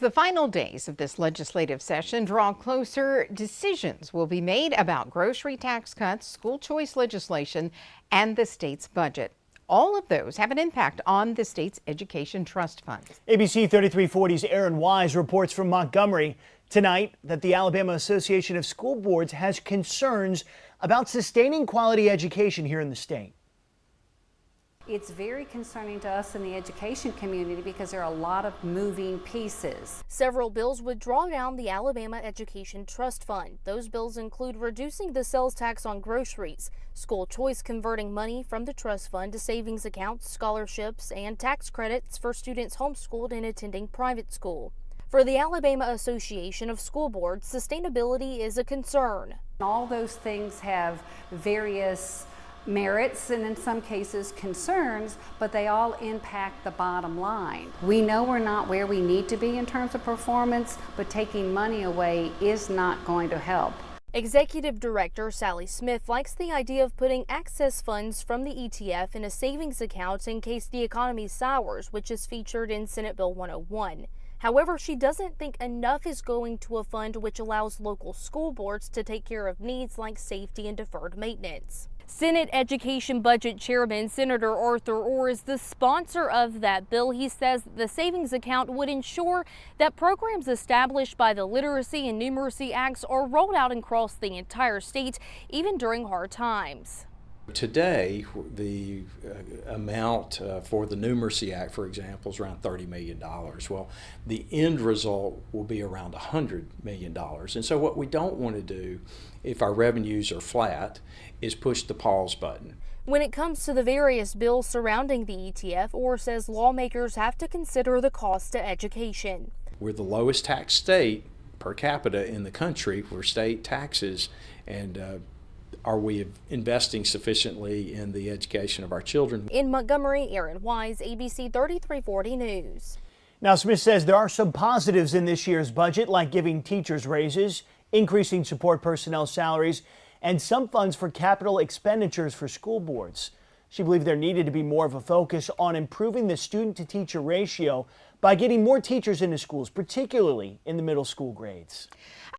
the final days of this legislative session draw closer, decisions will be made about grocery tax cuts, school choice legislation, and the state's budget. All of those have an impact on the state's education trust fund. ABC 3340's Aaron Wise reports from Montgomery tonight that the Alabama Association of School Boards has concerns about sustaining quality education here in the state. It's very concerning to us in the education community because there are a lot of moving pieces. Several bills would draw down the Alabama Education Trust Fund. Those bills include reducing the sales tax on groceries, school choice converting money from the trust fund to savings accounts, scholarships, and tax credits for students homeschooled and attending private school. For the Alabama Association of School Boards, sustainability is a concern. All those things have various merits and in some cases concerns, but they all impact the bottom line. We know we're not where we need to be in terms of performance, but taking money away is not going to help. Executive Director Sally Smith likes the idea of putting excess funds from the ETF in a savings account in case the economy sours, which is featured in Senate Bill 101. However, she doesn't think enough is going to a fund which allows local school boards to take care of needs like safety and deferred maintenance. Senate Education Budget Chairman Senator Arthur Orr is the sponsor of that bill. He says the savings account would ensure that programs established by the Literacy and Numeracy Acts are rolled out across the entire state, even during hard times. Today, the amount for the Numeracy Act, for example, is around $30 million. Well, the end result will be around $100 million. And so what we don't want to do, if our revenues are flat, is push the pause button. When it comes to the various bills surrounding the ETF, Orr says lawmakers have to consider the cost to education. We're the lowest tax state per capita in the country. We're state taxes, and are we investing sufficiently in the education of our children? In Montgomery, Aaron Wise, ABC 3340 News. Now, Smith says there are some positives in this year's budget, like giving teachers raises, increasing support personnel salaries, and some funds for capital expenditures for school boards. She believed there needed to be more of a focus on improving the student-to-teacher ratio by getting more teachers into schools, particularly in the middle school grades.